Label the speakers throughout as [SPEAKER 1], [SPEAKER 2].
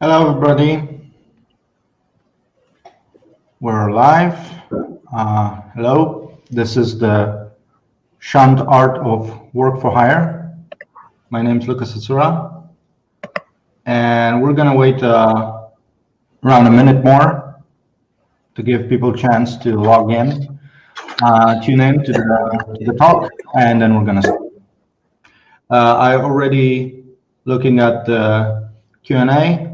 [SPEAKER 1] Hello, everybody. We're live. Hello. This is the shunned art of work for hire. My name is Lukasz Hacura, and we're going to wait around a minute more to give people a chance to log in, tune in to the talk, and then we're going to start. I already looking at the Q&A.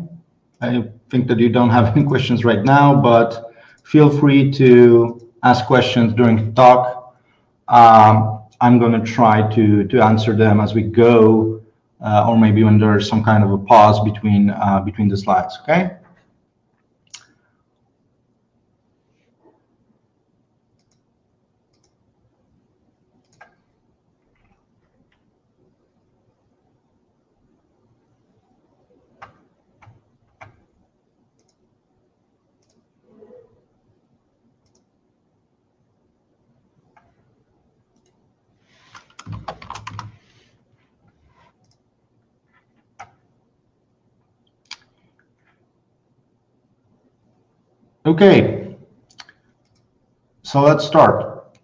[SPEAKER 1] I think that you don't have any questions right now, but feel free to ask questions during the talk. I'm going to try to answer them as we go, or maybe when there's some kind of a pause between the slides. Okay. Okay, so let's start.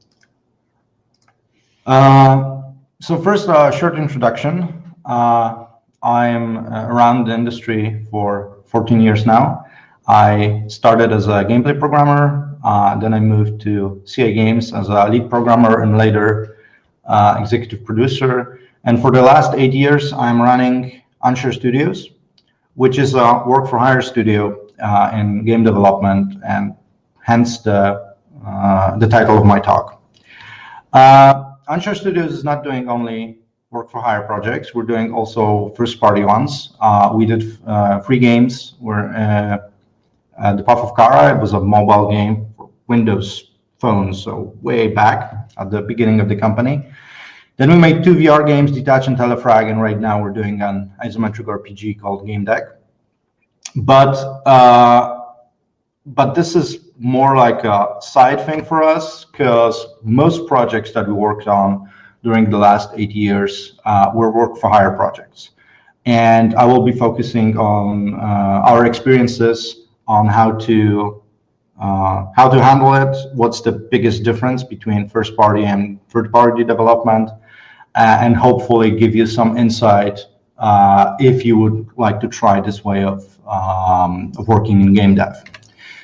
[SPEAKER 1] So first, a short introduction. I'm around the industry for 14 years now. I started as a gameplay programmer, then I moved to CA Games as a lead programmer and later executive producer. And for the last 8 years, I'm running Anshar Studios, which is a work-for-hire studio in game development, and hence the title of my talk. Anshar Studios is not doing only work-for-hire projects. We're doing also first-party ones. We did free games. The Path of Kara, it was a mobile game for Windows phones, so way back at the beginning of the company. Then we made 2 VR games, Detach and Telefrag, and right now we're doing an isometric RPG called Game Deck. But this is more like a side thing for us, because most projects that we worked on during the last 8 years were work-for-hire projects. And I will be focusing on our experiences on how to handle it, what's the biggest difference between first-party and third-party development, and hopefully give you some insight if you would like to try this way of working in game dev.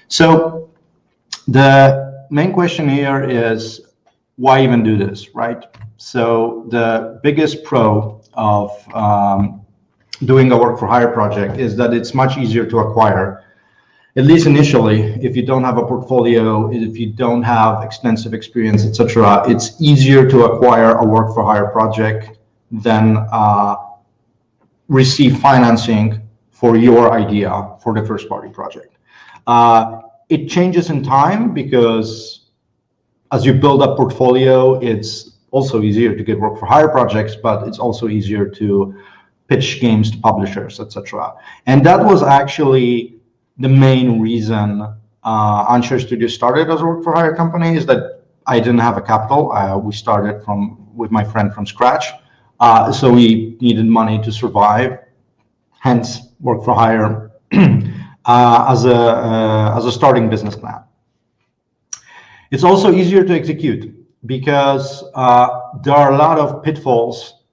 [SPEAKER 1] So the main question here is, why even do this, right? So the biggest pro of doing a work-for-hire project is that it's much easier to acquire, at least initially. If you don't have a portfolio, if you don't have extensive experience, etc., it's easier to acquire a work-for-hire project than receive financing for your idea for the first-party project. It changes in time, because as you build up portfolio, it's also easier to get work-for-hire projects, but it's also easier to pitch games to publishers, etc. And that was actually the main reason Anshar Studios started as a work-for-hire company, is that I didn't have a capital. We started with my friend from scratch, so we needed money to survive. Hence, work-for-hire as a starting business plan. It's also easier to execute, because there are a lot of pitfalls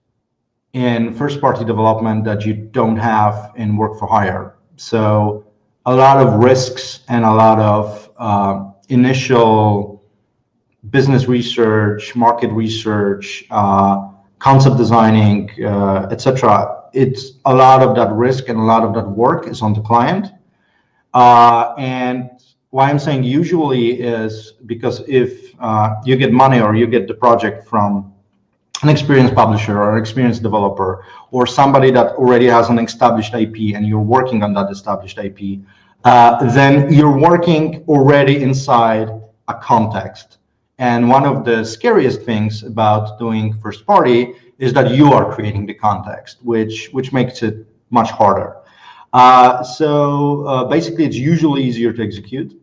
[SPEAKER 1] in first-party development that you don't have in work-for-hire. So a lot of risks and a lot of initial business research, market research, concept designing, etc. It's a lot of that risk and a lot of that work is on the client. And why I'm saying usually is because if you get money or you get the project from an experienced publisher or experienced developer, or somebody that already has an established IP and you're working on that established IP, then you're working already inside a context. And one of the scariest things about doing first party is that you are creating the context, which makes it much harder. So basically, it's usually easier to execute.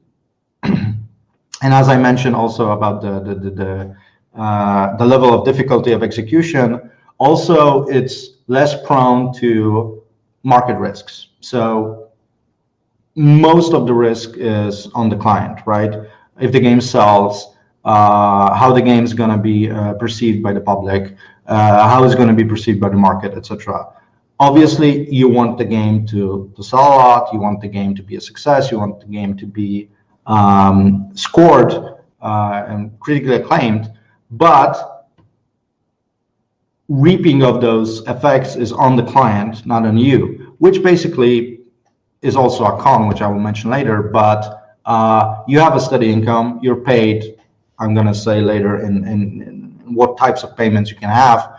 [SPEAKER 1] And as I mentioned also about the level of difficulty of execution, also it's less prone to market risks. So most of the risk is on the client, right? If the game sells, how the game is going to be perceived by the public, how it's going to be perceived by the market, etc. Obviously, you want the game to sell a lot. You want the game to be a success. You want the game to be scored and critically acclaimed. But reaping of those effects is on the client, not on you, which basically is also a con, which I will mention later. But you have a steady income. You're paid. I'm going to say later in what types of payments you can have.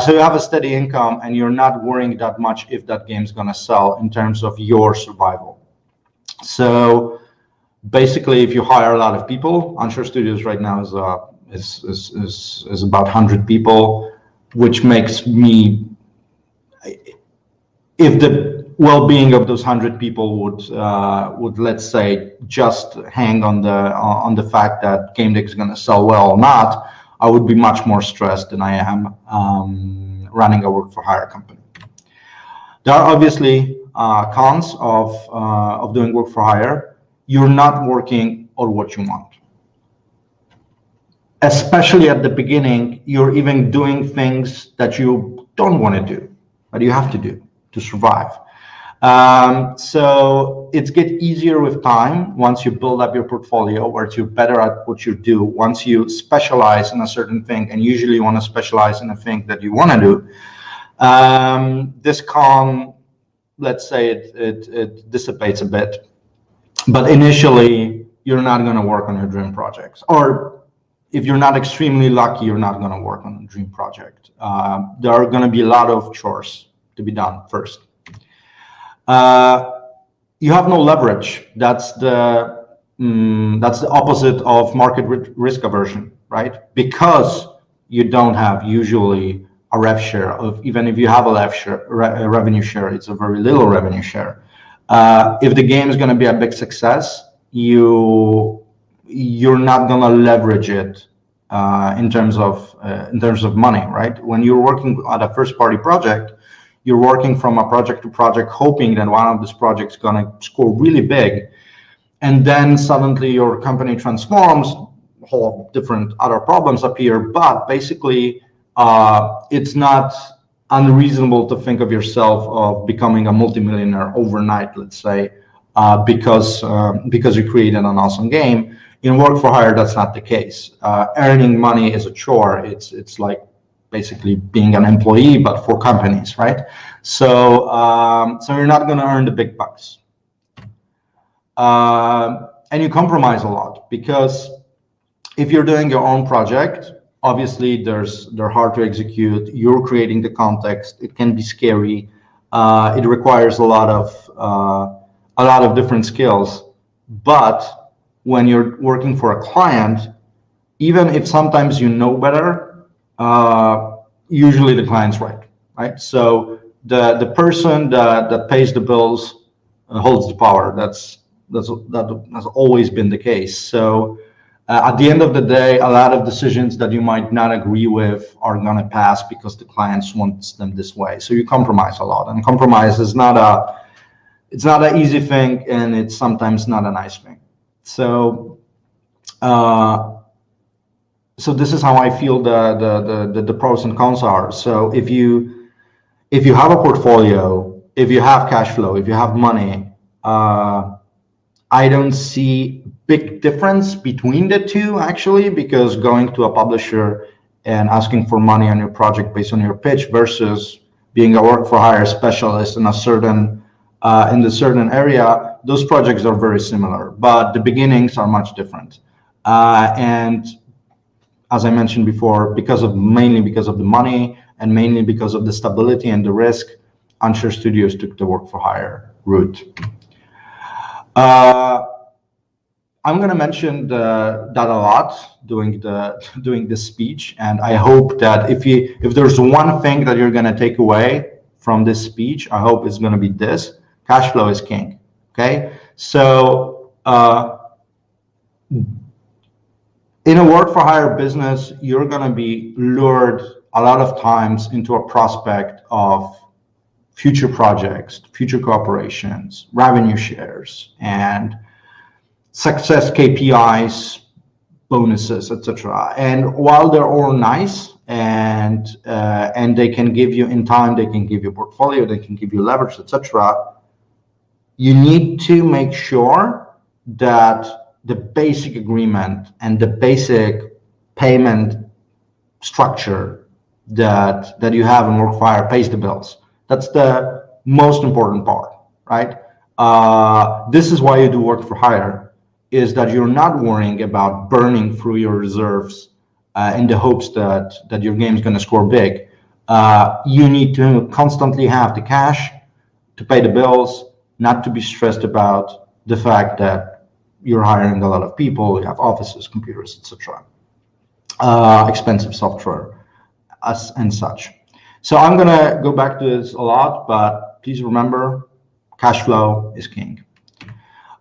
[SPEAKER 1] So you have a steady income, and you're not worrying that much if that game's going to sell in terms of your survival. So basically, if you hire a lot of people, Anshar Studios right now is about 100 people, which makes me, if the well-being of those 100 people would let's say just hang on the fact that game deck is going to sell well or not, I would be much more stressed than I am running a work-for-hire company. There are obviously cons of doing work-for-hire. You're not working on what you want. Especially at the beginning, you're even doing things that you don't want to do, but you have to do to survive. So it's get easier with time once you build up your portfolio, where you're better at what you do. Once you specialize in a certain thing, and usually you want to specialize in a thing that you want to do, this con, let's say it dissipates a bit. But initially, you're not going to work on your dream projects. Or if you're not extremely lucky, you're not going to work on a dream project. There are going to be a lot of chores to be done first. You have no leverage. That's the opposite of market risk aversion, right? Because you don't have usually a rev share of, even if you have a revenue share, it's a very little revenue share. If the game is going to be a big success, you're not going to leverage it in terms of money, right? When you're working at a first-party project, you're working from a project to project, hoping that one of these projects is going to score really big, and then suddenly your company transforms, whole different other problems appear. But basically, it's not unreasonable to think of yourself of becoming a multimillionaire overnight, let's say, because you created an awesome game. In work for hire, that's not the case. Earning money is a chore. It's like basically being an employee, but for companies, right? So you're not going to earn the big bucks, and you compromise a lot, because if you're doing your own project, obviously they're hard to execute. You're creating the context. It can be scary. It requires a lot of different skills. But when you're working for a client, even if sometimes you know better, usually the client's right? So the person that pays the bills holds the power. That has always been the case. So at the end of the day, a lot of decisions that you might not agree with are going to pass because the clients wants them this way. So you compromise a lot, and compromise is not an easy thing, and it's sometimes not a nice thing. So this is how I feel the pros and cons are. So if you have a portfolio, if you have cash flow, if you have money, I don't see big difference between the two, actually, because going to a publisher and asking for money on your project based on your pitch versus being a work for hire specialist in a certain area, those projects are very similar, but the beginnings are much different. And as I mentioned before, mainly because of the money and mainly because of the stability and the risk, Anshar Studios took the work for hire route. I'm going to mention that a lot doing this speech, and I hope that if there's one thing that you're going to take away from this speech, I hope it's going to be this: cash flow is king. Okay, so in a work for hire business, you're going to be lured a lot of times into a prospect of future projects, future cooperations, revenue shares, and success KPIs, bonuses, etc. And while they're all nice and they can give you in time, they can give you portfolio, they can give you leverage, etc. You need to make sure that the basic agreement and the basic payment structure that you have in Work4Hire pays the bills. That's the most important part, right? This is why you do Work4Hire, is that you're not worrying about burning through your reserves in the hopes that your game is going to score big. You need to constantly have the cash to pay the bills, not to be stressed about the fact that you're hiring a lot of people, you have offices, computers, etc. Expensive software and such. So I'm going to go back to this a lot, but please remember, cash flow is king.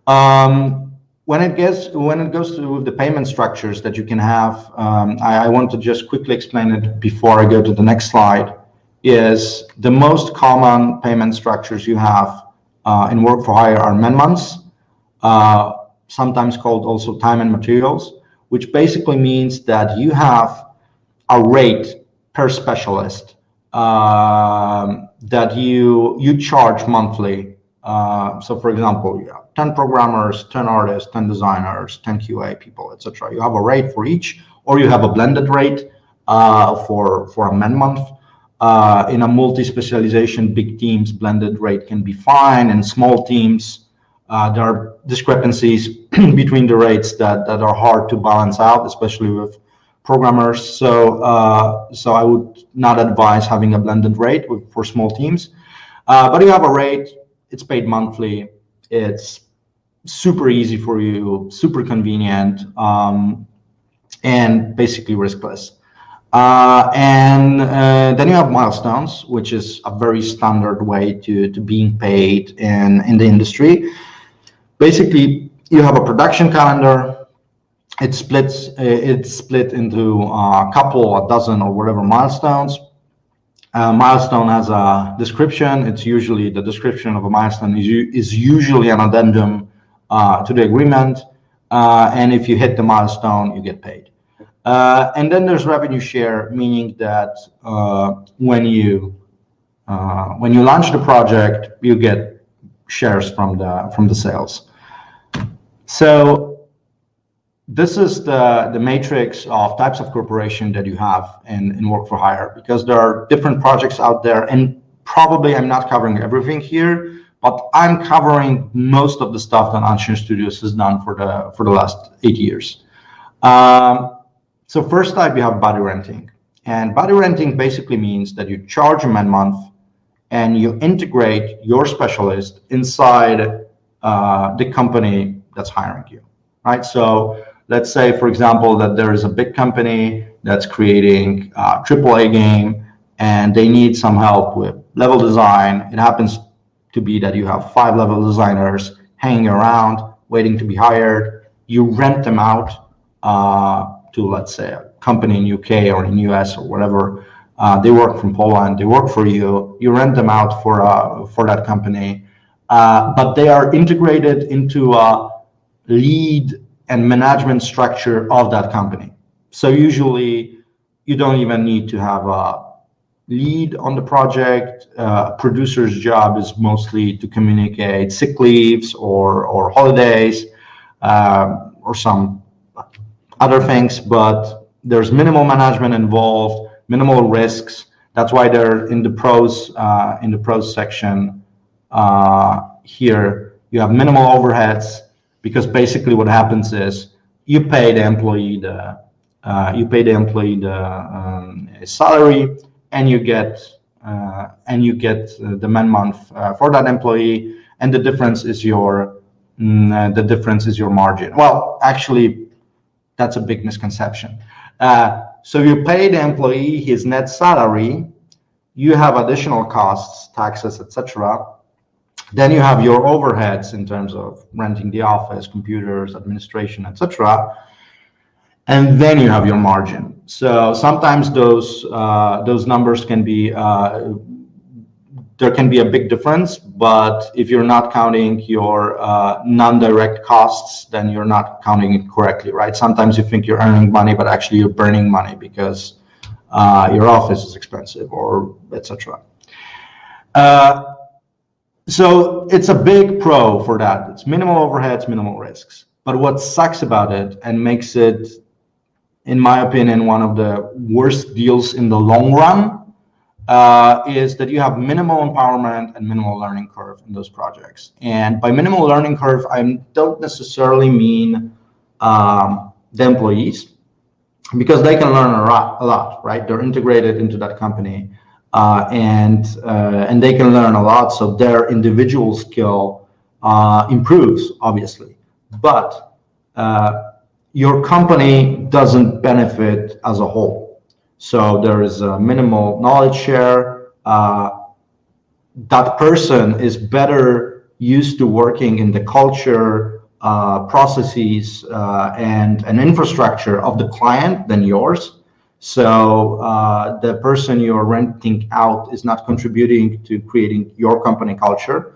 [SPEAKER 1] When it goes to the payment structures that you can have, I want to just quickly explain it before I go to the next slide, is the most common payment structures you have in Work4Hire are man-months, sometimes called also time and materials, which basically means that you have a rate per specialist that you charge monthly. So for example, you have 10 programmers, 10 artists, 10 designers, 10 QA people, etc. You have a rate for each, or you have a blended rate for a man-month. In a multi-specialization, big teams, blended rate can be fine. In small teams, there are discrepancies between the rates that are hard to balance out, especially with programmers. So I would not advise having a blended rate for small teams. But you have a rate, it's paid monthly, it's super easy for you, super convenient, and basically riskless. Then you have milestones, which is a very standard way to being paid in the industry. Basically, you have a production calendar. It's split into a couple, a dozen, or whatever milestones. Milestone has a description. It's usually the description of a milestone is usually an addendum to the agreement. And if you hit the milestone, you get paid. And then there's revenue share, meaning that when you launch the project, you get shares from the sales. So this is the matrix of types of corporation that you have in Work4Hire, because there are different projects out there, and probably I'm not covering everything here, but I'm covering most of the stuff that Anshar Studios has done for the last 8 years. So first type, you have body renting. And body renting basically means that you charge a man-month and you integrate your specialist inside the company that's hiring you, right? So let's say, for example, that there is a big company that's creating a AAA game and they need some help with level design. It happens to be that you have 5 level designers hanging around, waiting to be hired. You rent them out to, let's say, a company in UK or in US or whatever. They work from Poland. They work for you. You rent them out for that company, but they are integrated into a lead and management structure of that company. So usually, you don't even need to have a lead on the project. Producer's job is mostly to communicate sick leaves or holidays or some other things, but there's minimal management involved, minimal risks. That's why they're in the pros section here. You have minimal overheads, because basically what happens is you pay the employee the salary, and you get the man-month for that employee, and the difference is your margin. Well, actually, that's a big misconception. So you pay the employee his net salary, you have additional costs, taxes, etc. Then you have your overheads in terms of renting the office, computers, administration, etc. And then you have your margin. So sometimes those numbers can be there can be a big difference, but if you're not counting your non-direct costs, then you're not counting it correctly, right? Sometimes you think you're earning money, but actually you're burning money because your office is expensive, or etc. So it's a big pro for that. It's minimal overheads, minimal risks. But what sucks about it and makes it, in my opinion, one of the worst deals in the long run is that you have minimal empowerment and minimal learning curve in those projects. And by minimal learning curve, I don't necessarily mean the employees, because they can learn a lot, right? They're integrated into that company, and they can learn a lot, so their individual skill improves, obviously. But your company doesn't benefit as a whole. So there is a minimal knowledge share. That person is better used to working in the culture, processes, and infrastructure of the client than yours. So the person you're renting out is not contributing to creating your company culture.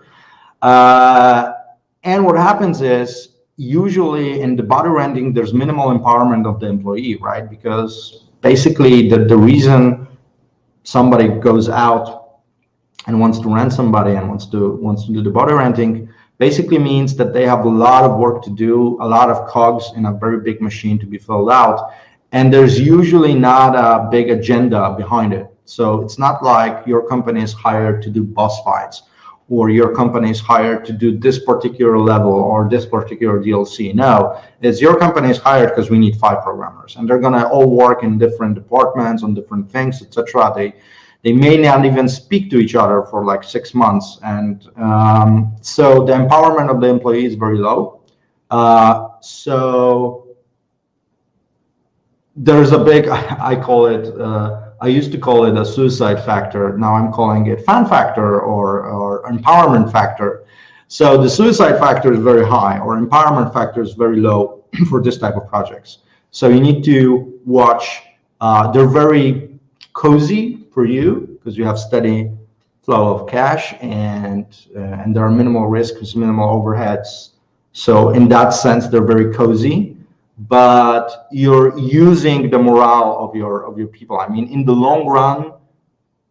[SPEAKER 1] And what happens is, usually in the body renting, there's minimal empowerment of the employee, right? Because basically the reason somebody goes out and wants to rent somebody and wants to do the body renting basically means that they have a lot of work to do, a lot of cogs in a very big machine to be filled out, and there's usually not a big agenda behind it. So it's not like your company is hired to do boss fights, or your company is hired to do this particular level or this particular DLC. No, it's your company is hired because we need 5 programmers, and they're gonna all work in different departments on different things, etc. They may not even speak to each other for like 6 months, and so the empowerment of the employee is very low. So there's a big, I call it, I used to call it a suicide factor. Now I'm calling it fan factor or empowerment factor. So the suicide factor is very high, or empowerment factor is very low for this type of projects. So you need to watch. They're very cozy for you because you have steady flow of cash, and there are minimal risks, minimal overheads. So in that sense, they're very cozy. But you're using the morale of your people. I mean, in the long run,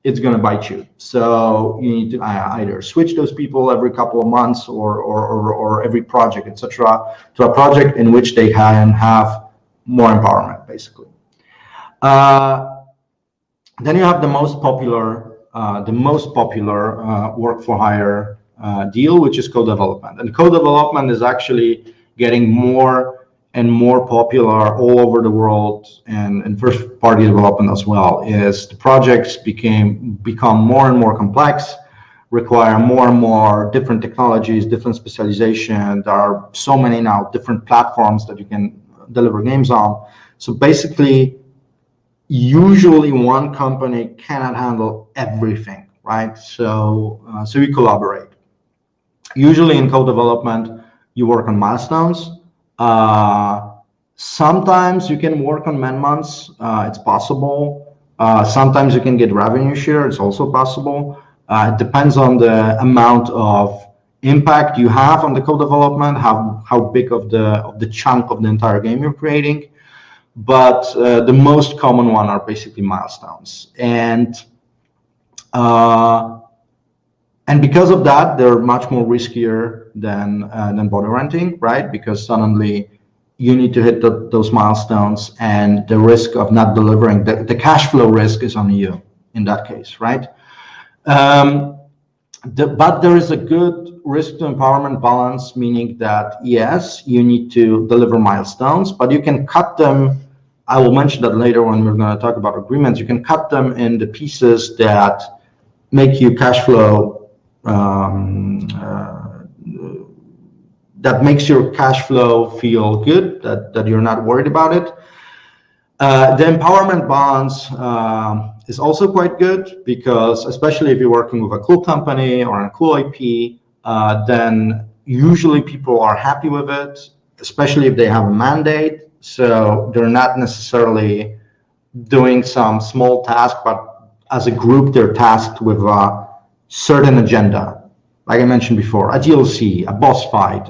[SPEAKER 1] it's going to bite you. So you need to either switch those people every couple of months or every project, etc., to a project in which they can have more empowerment, basically. Then you have the most popular work for hire deal, which is co-development. And co-development is actually getting more and more popular all over the world, and first-party development as well. Is the projects become more and more complex, require more and more different technologies, different specialization. There are so many now different platforms that you can deliver games on. So basically, usually one company cannot handle everything, right? So we collaborate. Usually in co-development, you work on milestones. Sometimes you can work on man months. It's possible. Sometimes you can get revenue share. It's also possible. It depends on the amount of impact you have on the co-development, how big of the chunk of the entire game you're creating. But the most common one are basically milestones, and because of that, they're much more riskier than body renting, right? Because suddenly you need to hit those milestones, and the risk of not delivering, the cash flow risk is on you in that case, right? But there is a good risk to empowerment balance, meaning that yes, you need to deliver milestones, but you can cut them. I will mention that later when we're going to talk about agreements. You can cut them in the pieces that make you cash flow, that makes your cash flow feel good, that you're not worried about it. The empowerment balance is also quite good, because especially if you're working with a cool company or a cool IP, then usually people are happy with it, especially if they have a mandate. So they're not necessarily doing some small task, but as a group, they're tasked with a certain agenda, like I mentioned before, a DLC, a boss fight,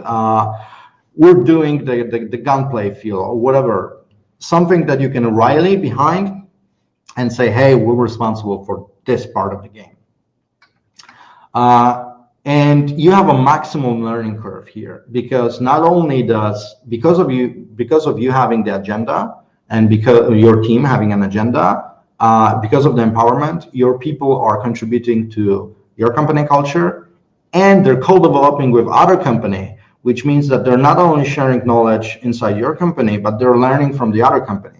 [SPEAKER 1] we're doing the gunplay feel or whatever, something that you can rally behind and say, hey, we're responsible for this part of the game. And you have a maximum learning curve here, because not only because of you having the agenda, and because of your team having an agenda, because of the empowerment, your people are contributing to your company culture, and they're co-developing with other company, which means that they're not only sharing knowledge inside your company, but they're learning from the other company.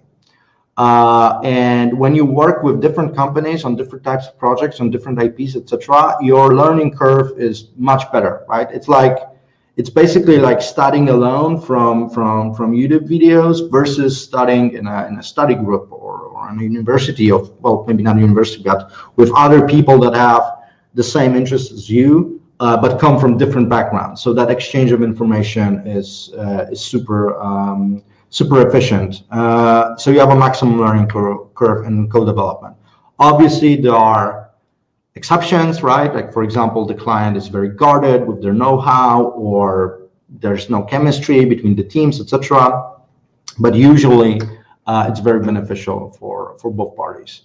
[SPEAKER 1] And when you work with different companies on different types of projects, on different IPs, etc., your learning curve is much better, right? It's basically like studying alone from YouTube videos versus studying in a study group or in a university of, well, maybe not a university, but with other people that have the same interests as you, but come from different backgrounds. So that exchange of information is super efficient. So you have a maximum learning curve in co-development. Obviously, there are exceptions, right? Like, for example, the client is very guarded with their know-how, or there's no chemistry between the teams, etc. But usually, it's very beneficial for both parties.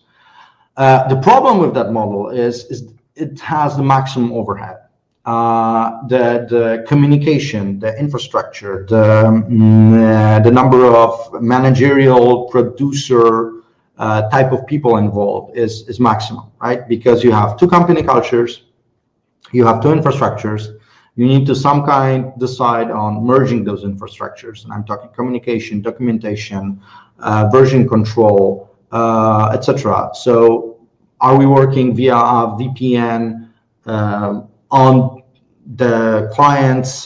[SPEAKER 1] The problem with that model is it has the maximum overhead. The communication, the infrastructure, the number of managerial producer type of people involved is maximum, right? Because you have two company cultures, you have two infrastructures, you need to some kind decide on merging those infrastructures. And I'm talking communication, documentation, version control, etc. So are we working via a VPN on the client's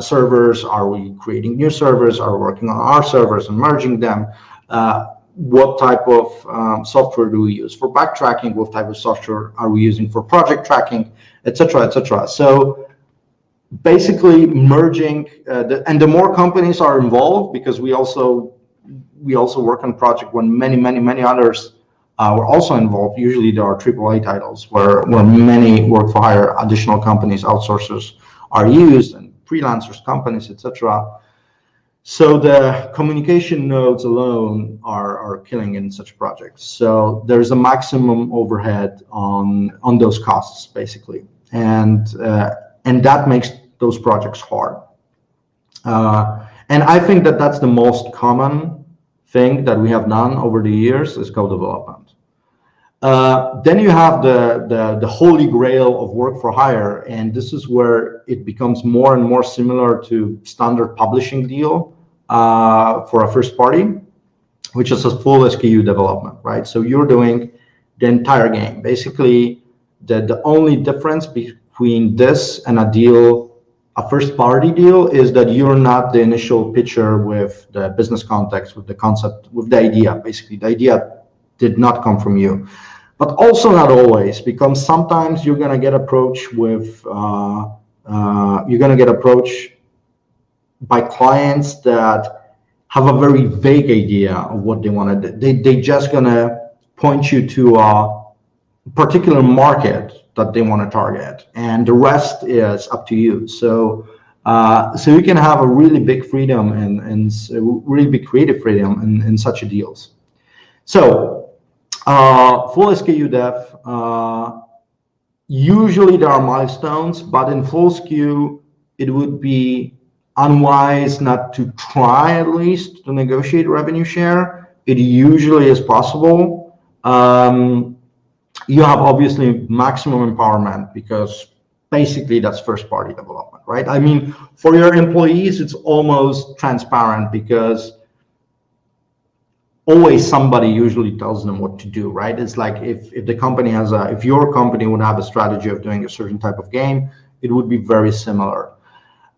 [SPEAKER 1] servers? Are we creating new servers? Are we working on our servers and merging them? What type of software do we use for backtracking? What type of software are we using for project tracking, etc., etc.? So basically merging, and the more companies are involved, because we also work on project when many others were also involved. Usually there are AAA titles where many work for hire additional companies, outsourcers are used, and freelancers, companies, etc. So the communication nodes alone are killing in such projects. So there's a maximum overhead on those costs, basically, and that makes those projects hard. And I think that that's the most common thing that we have done over the years is co-development. Then you have the holy grail of work for hire, and this is where it becomes more and more similar to standard publishing deal for a first party, which is a full SKU development, right? So you're doing the entire game. Basically, the only difference between this and a deal, a first party deal, is that you're not the initial pitcher with the business context, with the concept, with the idea. Basically, the idea did not come from you, but also not always, because sometimes you're gonna get approached by clients that have a very vague idea of what they want to do. They just gonna point you to a particular market that they want to target, and the rest is up to you. So you can have a really big freedom and really big creative freedom in such a deals. So full SKU dev, usually there are milestones, but in full SKU, it would be unwise not to try at least to negotiate revenue share. It usually is possible. You have obviously maximum empowerment, because basically that's first party development, right? I mean, for your employees, it's almost transparent, because always somebody usually tells them what to do, right? It's like if the company has if your company would have a strategy of doing a certain type of game, it would be very similar.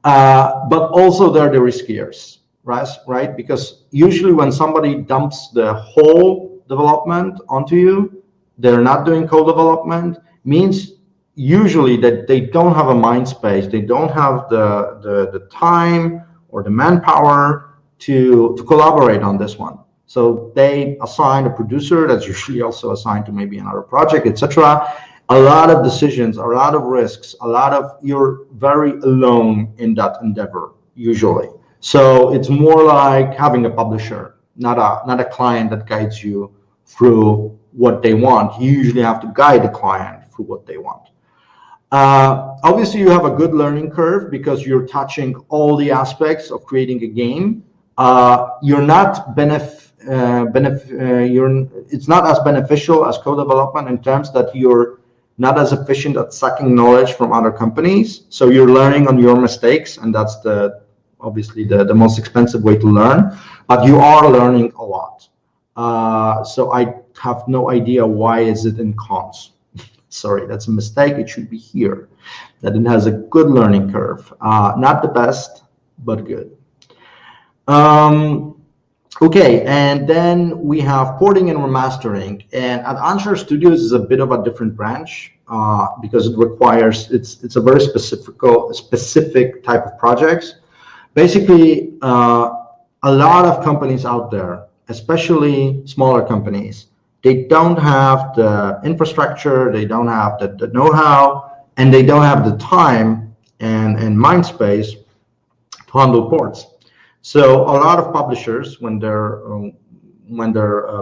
[SPEAKER 1] But also they're the riskiers, right? Because usually when somebody dumps the whole development onto you, they're not doing co-development, means usually that they don't have a mind space, they don't have the time or the manpower to collaborate on this one. So they assign a producer that's usually also assigned to maybe another project, etc. a lot of decisions, a lot of risks, you're very alone in that endeavor usually. So it's more like having a publisher, not a client that guides you through what they want. You usually have to guide the client through what they want. Obviously, you have a good learning curve because you're touching all the aspects of creating a game. You're not it's not as beneficial as co-development in terms that you're not as efficient at sucking knowledge from other companies. So you're learning on your mistakes, and that's obviously the most expensive way to learn. But you are learning a lot. So I have no idea why is it in cons. Sorry, that's a mistake. It should be here. That it has a good learning curve. Not the best, but good. Okay, and then we have porting and remastering. And at Anshar Studios is a bit of a different branch because it requires, it's a very specific type of projects. Basically, a lot of companies out there, especially smaller companies, they don't have the infrastructure, they don't have the know-how, and they don't have the time and mind space to handle ports. So a lot of publishers, when they're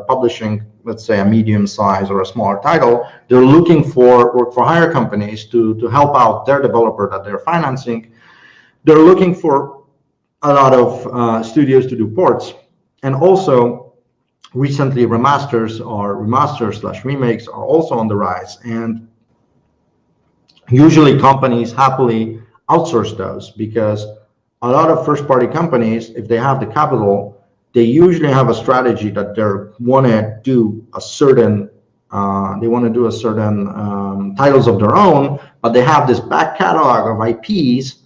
[SPEAKER 1] publishing, let's say, a medium size or a smaller title, they're looking for work-for-hire companies to help out their developer that they're financing. They're looking for a lot of studios to do ports, and also recently remasters/remakes are also on the rise, and usually companies happily outsource those because a lot of first-party companies, if they have the capital, they usually have a strategy that they want to do a certain titles of their own, but they have this back catalog of IPs,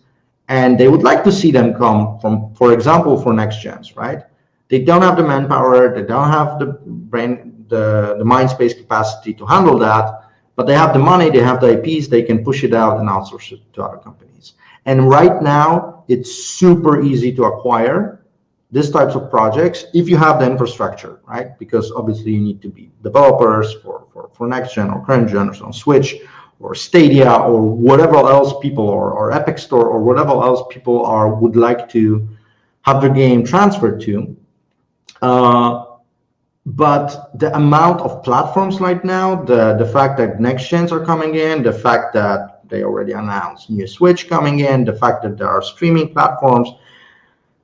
[SPEAKER 1] and they would like to see them come from, for example, for next gens, right? They don't have the manpower, they don't have the mind space capacity to handle that, but they have the money, they have the IPs, they can push it out and outsource it to other companies. And right now, it's super easy to acquire these types of projects if you have the infrastructure, right? Because obviously you need to be developers for next gen or current gen or on Switch or Stadia or whatever else people or Epic Store or whatever else people would like to have their game transferred to. But the amount of platforms right now, the fact that next gens are coming in, the fact that they already announced new Switch coming in, the fact that there are streaming platforms,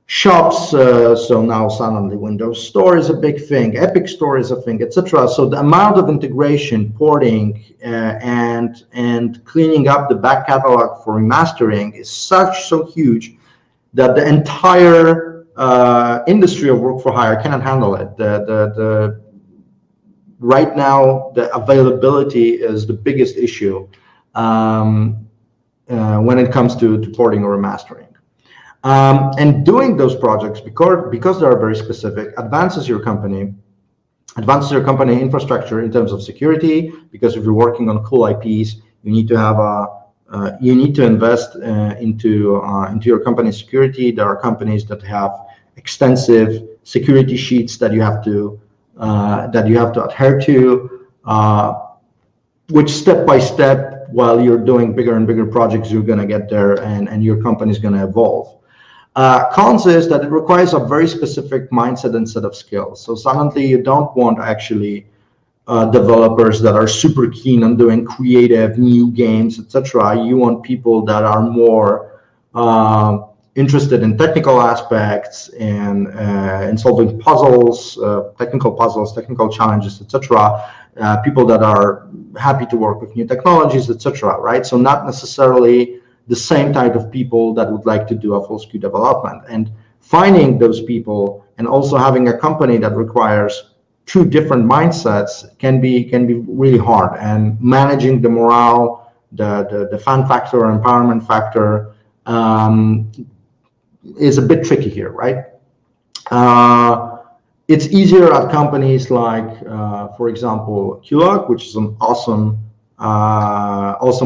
[SPEAKER 1] shops, so now suddenly Windows Store is a big thing, Epic Store is a thing, etc. So the amount of integration, porting, and cleaning up the back catalog for remastering is so huge that the entire industry of work-for-hire cannot handle it. Right now, the availability is the biggest issue when it comes to porting or remastering. And doing those projects, because they are very specific, advances your company infrastructure in terms of security, because if you're working on cool IPs, you need to invest into your company's security. There are companies that have extensive security sheets that you have to adhere to, which step by step, while you're doing bigger and bigger projects, you're going to get there, and your company is going to evolve. Cons is that it requires a very specific mindset and set of skills. So suddenly you don't want actually developers that are super keen on doing creative new games, etc. You want people that are more interested in technical aspects and in solving puzzles, technical challenges, etc. People that are happy to work with new technologies, etc. Right? So not necessarily the same type of people that would like to do a full SKU development. And finding those people and also having a company that requires two different mindsets can be really hard. And managing the morale, the fun factor, empowerment factor is a bit tricky here, right? It's easier at companies like, for example, QLog, which is an awesome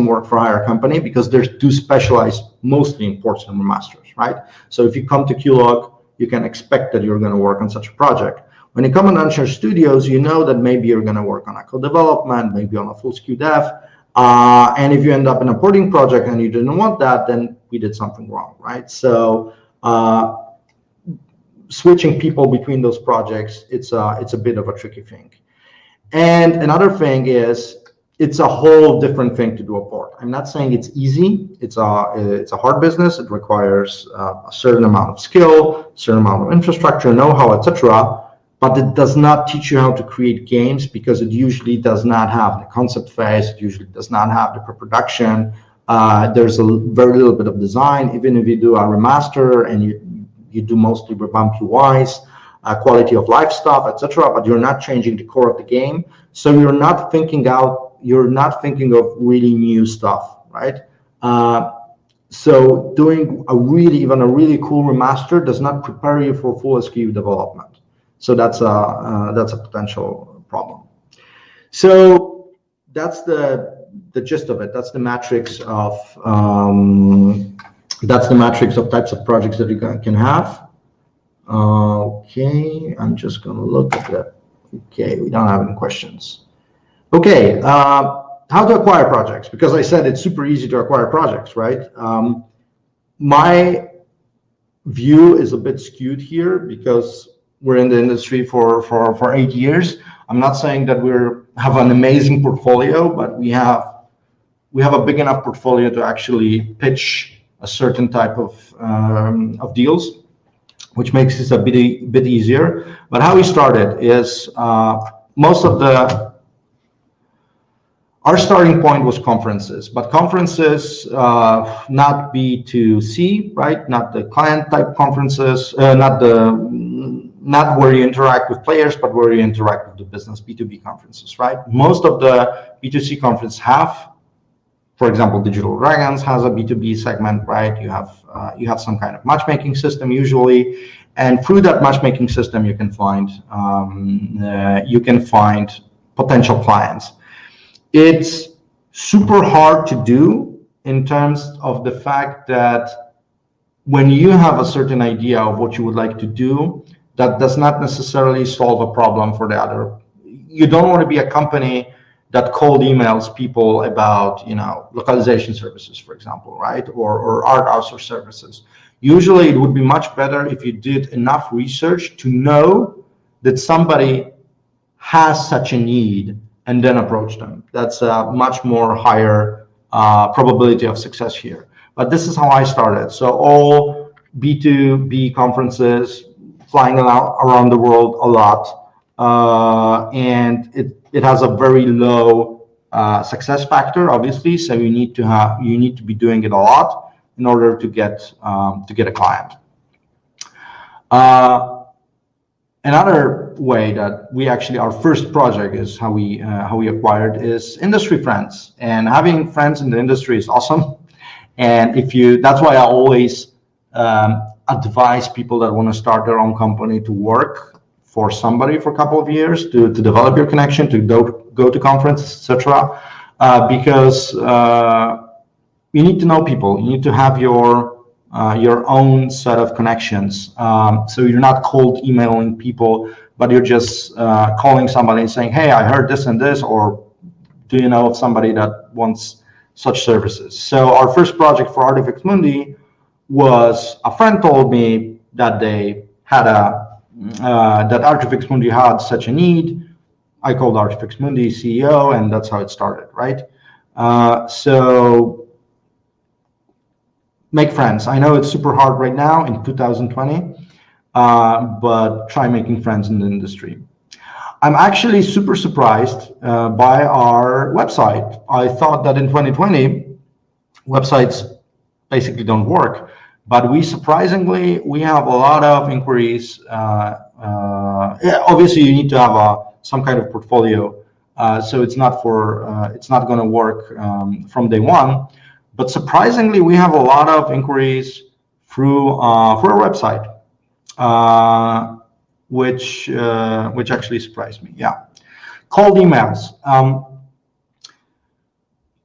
[SPEAKER 1] work-for-hire company, because they do specialize mostly in ports and remasters, right? So if you come to QLog, you can expect that you're going to work on such a project. When you come on Anshar Studios, you know that maybe you're going to work on a co-development, maybe on a full SKU dev, And if you end up in a porting project and you didn't want that, then we did something wrong, right? So switching people between those projects, it's a bit of a tricky thing. And another thing is, it's a whole different thing to do a port. I'm not saying it's easy. It's a hard business. It requires a certain amount of skill, certain amount of infrastructure, know-how, etc. But it does not teach you how to create games, because it usually does not have the concept phase. It usually does not have the pre-production. There's a very little bit of design. Even if you do a remaster and you do mostly revamp UIs, quality of life stuff, etc., but you're not changing the core of the game. So you're not thinking of really new stuff, right? So doing even a really cool remaster does not prepare you for full SKU development. So that's a potential problem. So that's the gist of it. That's the matrix of types of projects that you can have. Okay, I'm just gonna look at that. Okay, we don't have any questions. Okay, how to acquire projects? Because I said it's super easy to acquire projects, right? My view is a bit skewed here because we're in the industry for 8 years. I'm not saying that we have an amazing portfolio, but we have a big enough portfolio to actually pitch a certain type of deals, which makes it a bit easier. But how we started is our starting point was conferences, but conferences, not B2C, right? Not the client type conferences, not where you interact with players, but where you interact with the business, B2B conferences, right? Most of the B2C conferences have, for example, Digital Dragons has a B2B segment, right? You have some kind of matchmaking system usually, and through that matchmaking system, you can find potential clients. It's super hard to do in terms of the fact that when you have a certain idea of what you would like to do, that does not necessarily solve a problem for the other. You don't want to be a company that cold emails people about, localization services, for example, right? Or art outsource services. Usually it would be much better if you did enough research to know that somebody has such a need and then approach them. That's a much more higher probability of success here. But this is how I started. So all B2B conferences, flying around the world a lot, and it has a very low success factor, obviously. So you need to be doing it a lot in order to get a client. Another way that our first project is how we acquired is industry friends, and having friends in the industry is awesome. And that's why I always advise people that want to start their own company to work for somebody for a couple of years to develop your connection, to go to conferences, etc. Because you need to know people. You need to have your own set of connections. So you're not cold emailing people, but you're just calling somebody and saying, hey, I heard this and this, or do you know of somebody that wants such services? So our first project for Artifex Mundi was, a friend told me that they had that Artifex Mundi had such a need. I called Artifex Mundi CEO, and that's how it started, right? So make friends. I know it's super hard right now in 2020, but try making friends in the industry. I'm actually super surprised by our website. I thought that in 2020, websites basically don't work, but we have a lot of inquiries. Obviously, you need to have some kind of portfolio, so it's not going to work from day one. But surprisingly, we have a lot of inquiries through our website, which actually surprised me. Yeah, cold emails.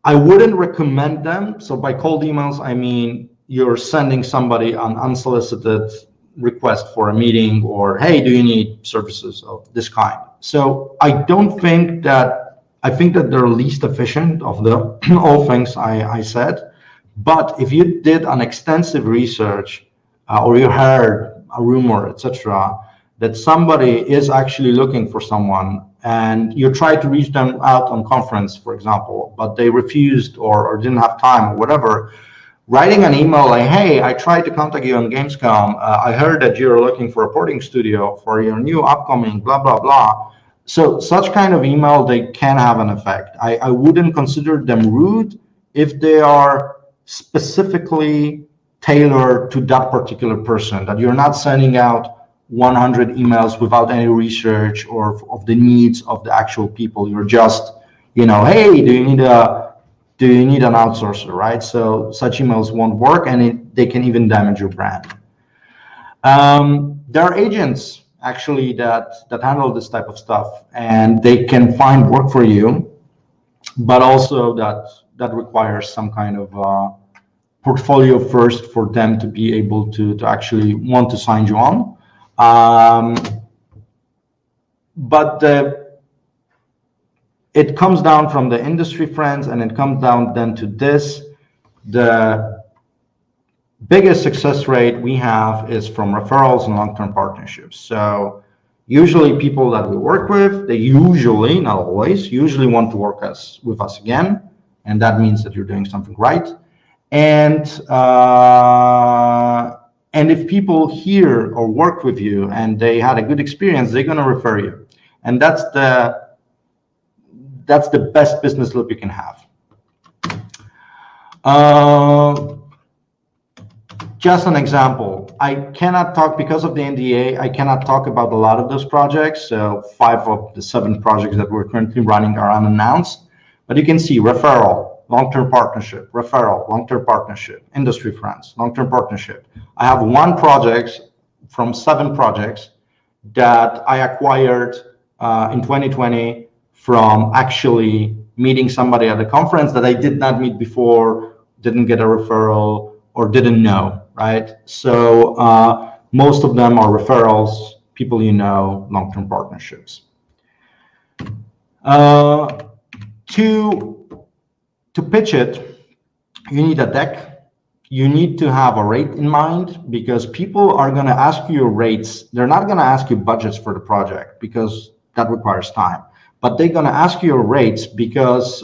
[SPEAKER 1] I wouldn't recommend them. So by cold emails, I mean you're sending somebody an unsolicited request for a meeting, or hey, do you need services of this kind? So I don't think that I think that they're least efficient of the all things I said. But if you did an extensive research or you heard a rumor, etc., that somebody is actually looking for someone and you try to reach them out on conference, for example, but they refused or didn't have time or whatever, writing an email like, hey, I tried to contact you on Gamescom. I heard that you're looking for a porting studio for your new upcoming blah, blah, blah. So such kind of email, they can have an effect. I wouldn't consider them rude if they are specifically tailored to that particular person, that you're not sending out 100 emails without any research or of the needs of the actual people. You're just, hey, do you need an outsourcer, right? So such emails won't work, and they can even damage your brand. There are agents actually that handle this type of stuff, and they can find work for you, but also that requires some kind of portfolio first for them to be able to actually want to sign you on. But it comes down from the industry friends, and it comes down then to this. The biggest success rate we have is from referrals and long-term partnerships. So usually people that we work with, they usually, not always, usually want to work with us again. And that means that you're doing something right. And if people hear or work with you and they had a good experience, they're going to refer you. And that's the best business loop you can have. Just an example, I cannot talk, because of the NDA, I cannot talk about a lot of those projects. So 5 of the 7 projects that we're currently running are unannounced. But you can see referral, long-term partnership, referral, long-term partnership, industry friends, long-term partnership. I have 1 project from 7 projects that I acquired in 2020 from actually meeting somebody at a conference that I did not meet before, didn't get a referral, or didn't know, right? So most of them are referrals, people you know, long-term partnerships. To pitch it, you need a deck. You need to have a rate in mind, because people are going to ask you your rates. They're not going to ask you budgets for the project, because that requires time. But they're going to ask you your rates because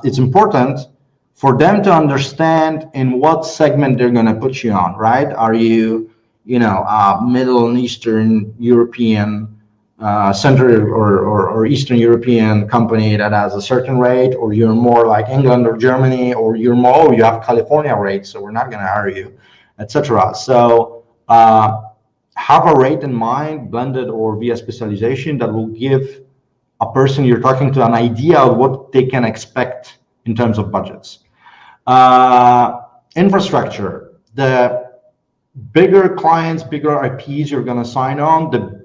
[SPEAKER 1] it's important for them to understand in what segment they're going to put you on, right? Are you, Middle and Eastern European Central or Eastern European company that has a certain rate, or you're more like England or Germany, or you're more, you have California rates, so we're not going to hire you, etc. So have a rate in mind, blended or via specialization, that will give a person you're talking to an idea of what they can expect in terms of budgets. Infrastructure, the bigger clients, bigger IPs you're going to sign on, the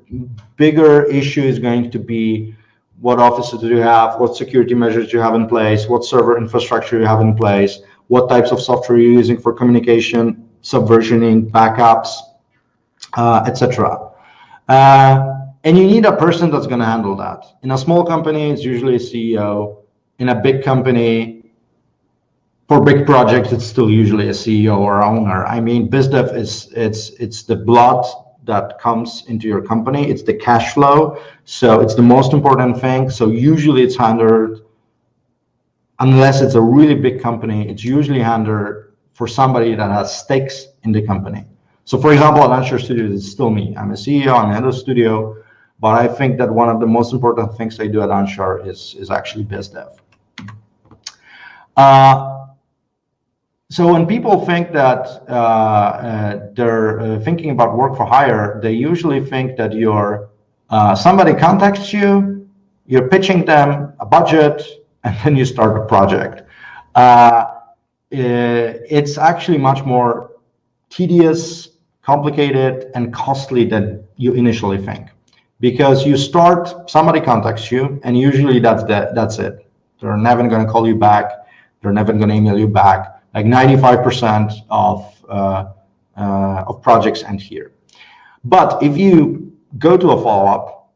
[SPEAKER 1] bigger issue is going to be what offices do you have, what security measures you have in place, what server infrastructure you have in place, what types of software you're using for communication, subversioning, backups, etc. And you need a person that's going to handle that. In a small company, it's usually a CEO. In a big company, for big projects, it's still usually a CEO or owner. I mean, BizDev it's the blood that comes into your company. It's the cash flow. So it's the most important thing. So usually it's handled, unless it's a really big company, it's usually handled for somebody that has stakes in the company. So for example, at Anshar Studios, it's still me. I'm a CEO, I'm head of studio, but I think that one of the most important things I do at Anshar is actually BizDev. So when people think that they're thinking about work for hire, they usually think that you're somebody contacts you, you're pitching them a budget, and then you start the project. It's actually much more tedious, complicated, and costly than you initially think, because you start, somebody contacts you, and usually that's it. They're never going to call you back. They're never going to email you back. Like 95% of projects end here. But if you go to a follow-up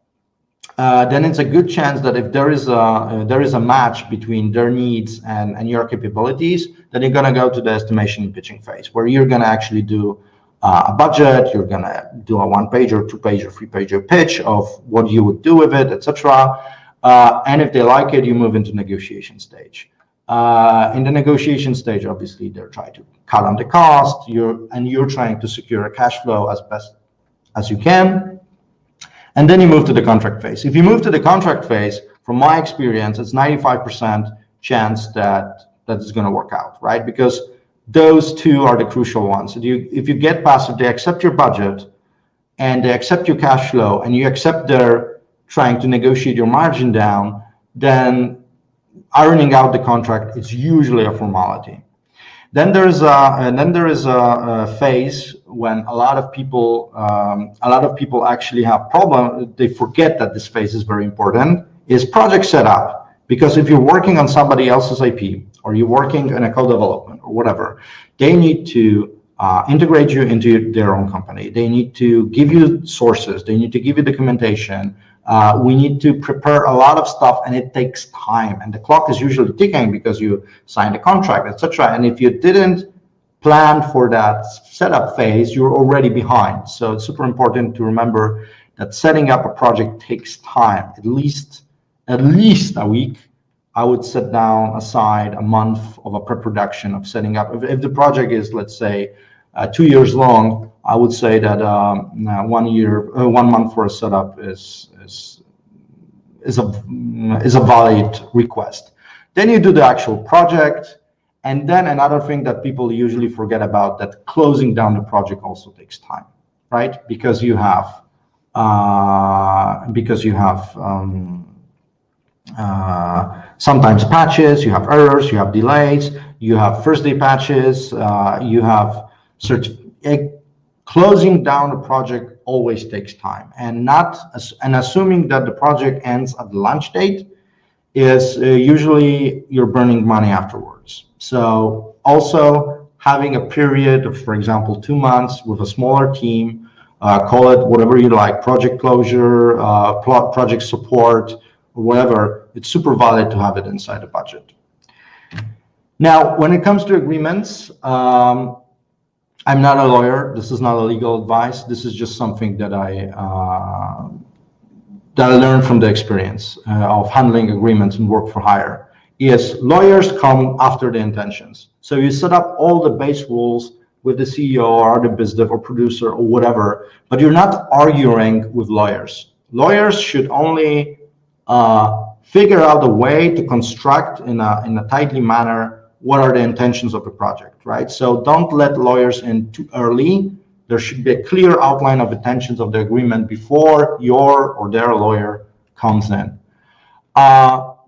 [SPEAKER 1] then it's a good chance that if there is a match between their needs and your capabilities, then you're going to go to the estimation and pitching phase, where you're going to actually do a budget. You're going to do a 1-page or 2-page or 3-page pitch of what you would do with it, etc. And if they like it, you move into negotiation stage. In the negotiation stage, obviously, they're trying to cut on the cost. You're trying to secure a cash flow as best as you can. And then you move to the contract phase. If you move to the contract phase, from my experience, it's 95% chance that it's going to work out, right? Because those two are the crucial ones. If you get past it, they accept your budget and they accept your cash flow, and you accept their trying to negotiate your margin down, then ironing out the contract is usually a formality. Then there is a phase when a lot of people actually have problem. They forget that this phase is very important. Is project setup, because if you're working on somebody else's IP or you're working in a co-development or whatever, they need to integrate you into their own company. They need to give you sources. They need to give you documentation. We need to prepare a lot of stuff, and it takes time. And the clock is usually ticking because you signed a contract, etc. And if you didn't plan for that setup phase, you're already behind. So it's super important to remember that setting up a project takes time, at least a week. I would set down aside a month of a pre-production of setting up. If the project is, let's say, 2 years long, I would say that 1 month for a setup is a valid request. Then you do the actual project, and then another thing that people usually forget about, that closing down the project also takes time, right? Because you have sometimes patches, you have errors, you have delays, you have first day patches, you have closing down a project always takes time, and assuming that the project ends at the launch date is usually you're burning money afterwards. So also having a period of, for example, 2 months with a smaller team, call it whatever you like, project closure, project support, or whatever, it's super valid to have it inside the budget. Now, when it comes to agreements, I'm not a lawyer. This is not a legal advice. This is just something that I learned from the experience of handling agreements and work for hire. Is lawyers come after the intentions. So you set up all the base rules with the CEO or the BizDev or producer or whatever, but you're not arguing with lawyers. Lawyers should only figure out a way to construct in a tightly manner what are the intentions of the project, right? So don't let lawyers in too early. There should be a clear outline of intentions of the agreement before your or their lawyer comes in.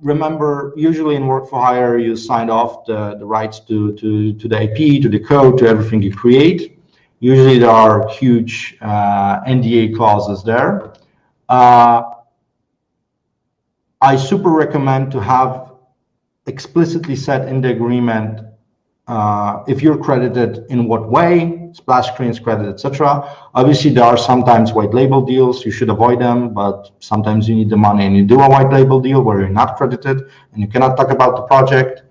[SPEAKER 1] Remember, usually in work for hire, you signed off the rights to the IP, to the code, to everything you create. Usually there are huge NDA clauses there. I super recommend to have explicitly set in the agreement if you're credited in what way, splash screens, credit, etc. Obviously, there are sometimes white label deals. You should avoid them, but sometimes you need the money and you do a white label deal where you're not credited and you cannot talk about the project.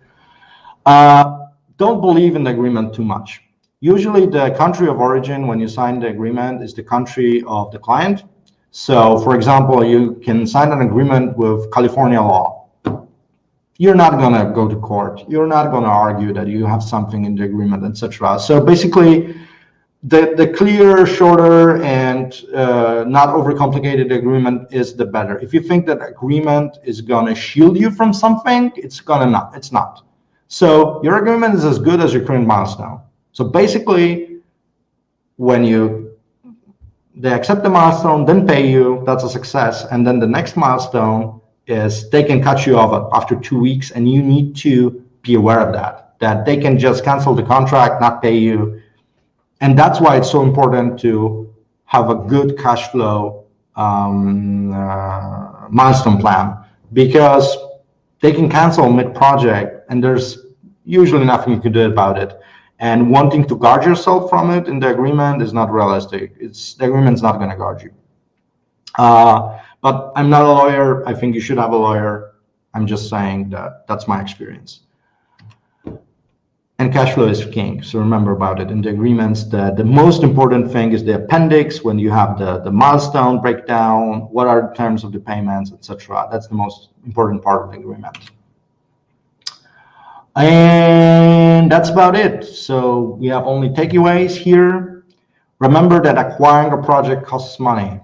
[SPEAKER 1] Don't believe in the agreement too much. Usually, the country of origin when you sign the agreement is the country of the client. So, for example, you can sign an agreement with California law. You're not going to go to court. You're not going to argue that you have something in the agreement, etc. So basically, the clear, shorter, and not overcomplicated agreement is the better. If you think that agreement is going to shield you from something, it's not. It's not. So your agreement is as good as your current milestone. So basically, when they accept the milestone, then pay you, that's a success. And then the next milestone is they can cut you off after 2 weeks, and you need to be aware of that they can just cancel the contract, not pay you. And that's why it's so important to have a good cash flow milestone plan, because they can cancel mid-project and there's usually nothing you can do about it. And wanting to guard yourself from it in the agreement is not realistic. The agreement's not going to guard you. But But I'm not a lawyer. I think you should have a lawyer. I'm just saying that that's my experience. And cash flow is king. So remember about it in the agreements. The most important thing is the appendix when you have the milestone breakdown, what are the terms of the payments, etc. That's the most important part of the agreement. And that's about it. So we have only takeaways here. Remember that acquiring a project costs money,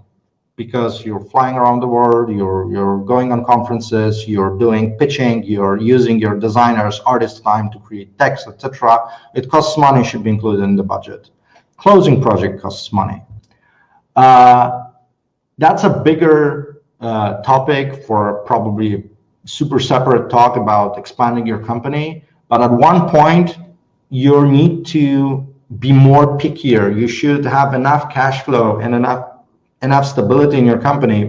[SPEAKER 1] because you're flying around the world, you're going on conferences, you're doing pitching, you're using your designers, artists' time to create text, etc. It costs money, should be included in the budget. Closing project costs money. That's a bigger topic for probably super separate talk about expanding your company. But at one point, you need to be more pickier. You should have enough cash flow and enough stability in your company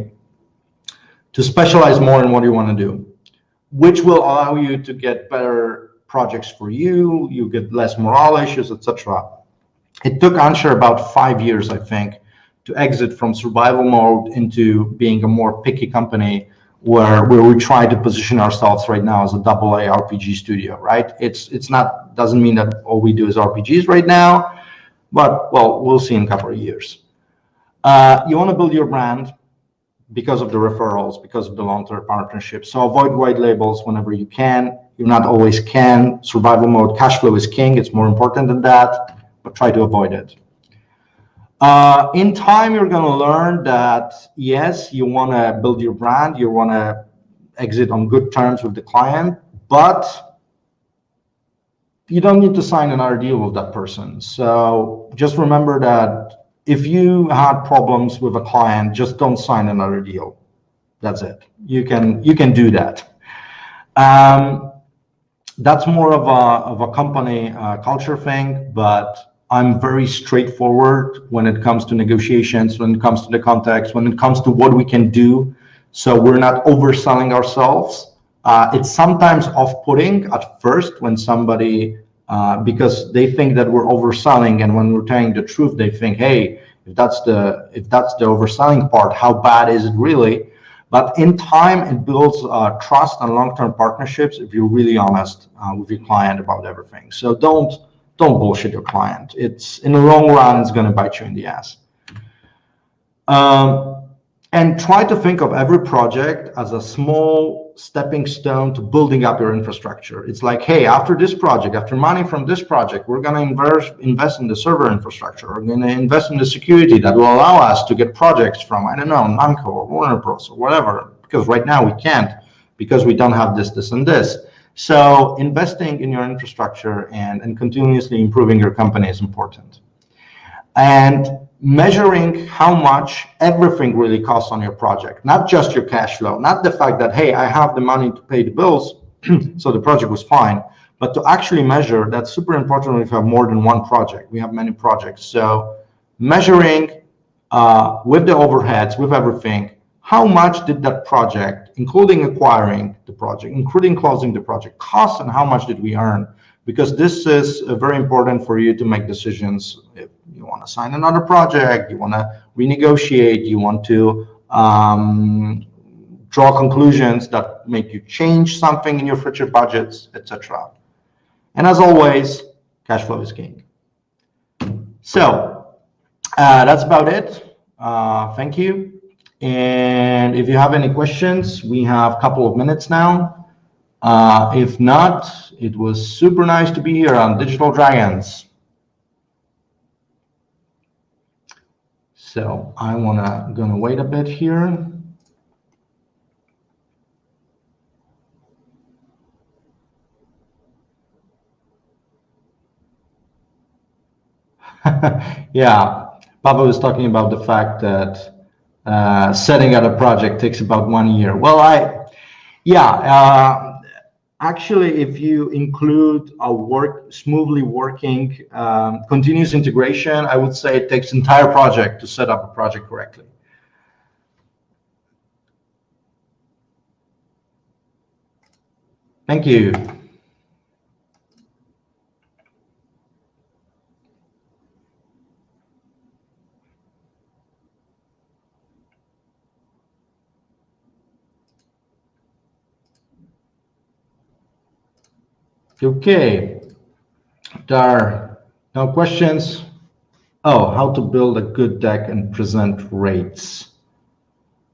[SPEAKER 1] to specialize more in what you want to do, which will allow you to get better projects for you. You get less morale issues, etc. It took Anshar about 5 years, I think, to exit from survival mode into being a more picky company where we try to position ourselves right now as a AA RPG studio, right? It's not, doesn't mean that all we do is RPGs right now, but well, we'll see in a couple of years. You want to build your brand because of the referrals, because of the long-term partnerships. So avoid white labels whenever you can. You not always can. Survival mode, cash flow is king. It's more important than that, but try to avoid it. In time, you're going to learn that, yes, you want to build your brand. You want to exit on good terms with the client, but you don't need to sign another deal with that person. So just remember that if you had problems with a client, just don't sign another deal. That's it. You can do that. That's more of a company culture thing, but I'm very straightforward when it comes to negotiations, when it comes to the context, when it comes to what we can do. So we're not overselling ourselves. It's sometimes off-putting at first when somebody, because they think that we're overselling, and when we're telling the truth, they think, hey, if that's the overselling part, how bad is it really? But in time, it builds trust and long-term partnerships if you're really honest with your client about everything. So don't bullshit your client. It's in the long run, it's going to bite you in the ass. And try to think of every project as a small stepping stone to building up your infrastructure. It's like, hey, after this project, after money from this project, we're going to invest in the server infrastructure. We're going to invest in the security that will allow us to get projects from, I don't know, Namco or Warner Bros. Or whatever, because right now we can't, because we don't have this, and this. So investing in your infrastructure and continuously improving your company is important. And measuring how much everything really costs on your project, not just your cash flow, not the fact that, hey, I have the money to pay the bills, so the project was fine, but to actually measure. That's super important if you have more than one project. We have many projects. So measuring with the overheads, with everything, how much did that project, including acquiring the project, including closing the project, cost, and how much did we earn? Because this is very important for you to make decisions. If you want to sign another project, you want to renegotiate, you want to draw conclusions that make you change something in your future budgets, etc. And as always, cash flow is king. So that's about it. Thank you. And if you have any questions, we have a couple of minutes now. If not, it was super nice to be here on Digital Dragons. So I'm gonna wait a bit here. Yeah, Papa was talking about the fact that setting out a project takes about 1 year. Well, actually, if you include a smoothly working continuous integration, I would say it takes the entire project to set up a project correctly. Thank you. Okay, there are no questions. Oh, how to build a good deck and present rates.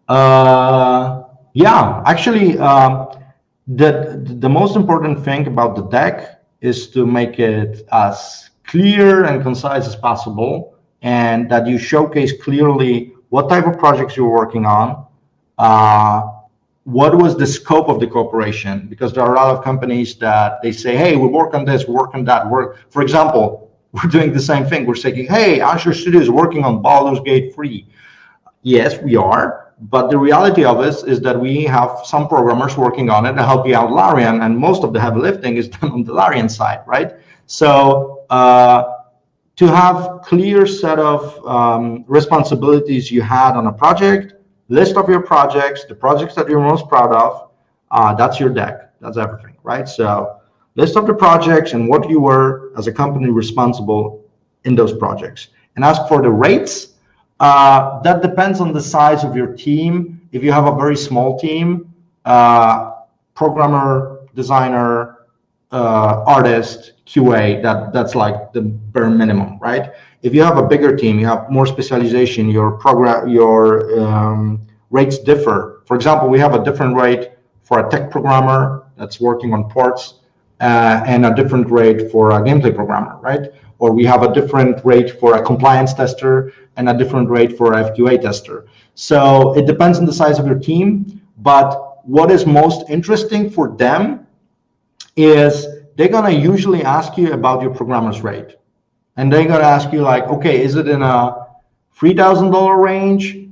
[SPEAKER 1] Yeah, actually, the most important thing about the deck is to make it as clear and concise as possible, and that you showcase clearly what type of projects you're working on, what was the scope of the cooperation, because there are a lot of companies that they say, hey, we work on this, we work on that. For example, we're doing the same thing. We're saying, hey, Anshar Studios is working on Baldur's Gate 3. Yes, we are, but the reality of it is that we have some programmers working on it to help you out Larian, and most of the heavy lifting is done on the Larian side, right? So to have clear set of responsibilities you had on a project, list of your projects, the projects that you're most proud of, that's your deck. That's everything, right? So list of the projects and what you were as a company responsible in those projects. And ask for the rates. That depends on the size of your team. If you have a very small team, programmer, designer, artist, QA, that's like the bare minimum, right? If you have a bigger team, you have more specialization, your rates differ. For example, we have a different rate for a tech programmer that's working on ports, and a different rate for a gameplay programmer, right? Or we have a different rate for a compliance tester and a different rate for a FQA tester. So it depends on the size of your team, but what is most interesting for them is they're gonna usually ask you about your programmer's rate. And they're gonna ask you like, okay, is it in a $3,000 range,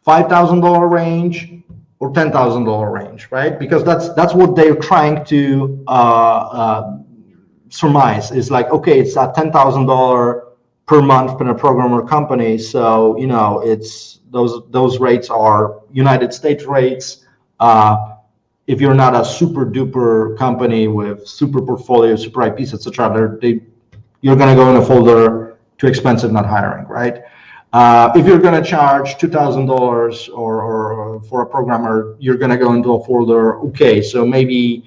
[SPEAKER 1] $5,000 range, or $10,000 range, right? Because that's what they're trying to surmise. Is like, okay, it's a $10,000 per month per a programmer company, so you know it's those rates are United States rates. If you're not a super duper company with super portfolio, super IPs, etc., you're going to go in a folder too expensive, not hiring, right? If you're going to charge $2,000 or for a programmer, you're going to go into a folder. Okay, so maybe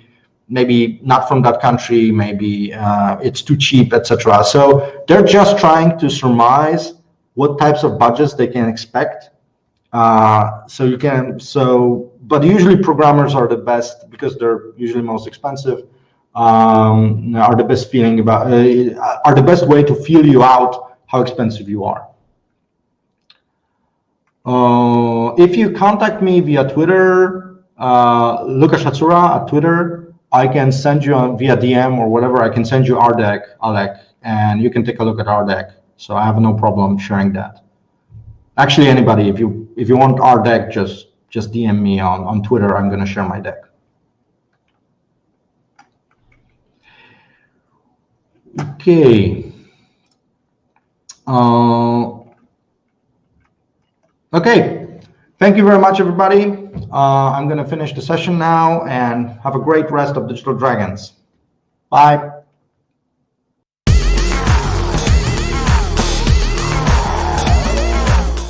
[SPEAKER 1] not from that country, maybe it's too cheap, etc. So they're just trying to surmise what types of budgets they can expect. But usually programmers are the best because they're usually most expensive. Are the best feeling about are the best way to feel you out how expensive you are. If you contact me via Twitter, Lukasz Hacura at Twitter, I can send you via DM or whatever. I can send you our deck, Alec, and you can take a look at our deck. So I have no problem sharing that. Actually, anybody, if you want our deck, just DM me on Twitter. I'm going to share my deck. Okay. Okay. Thank you very much, everybody. I'm going to finish the session now and have a great rest of Digital Dragons. Bye.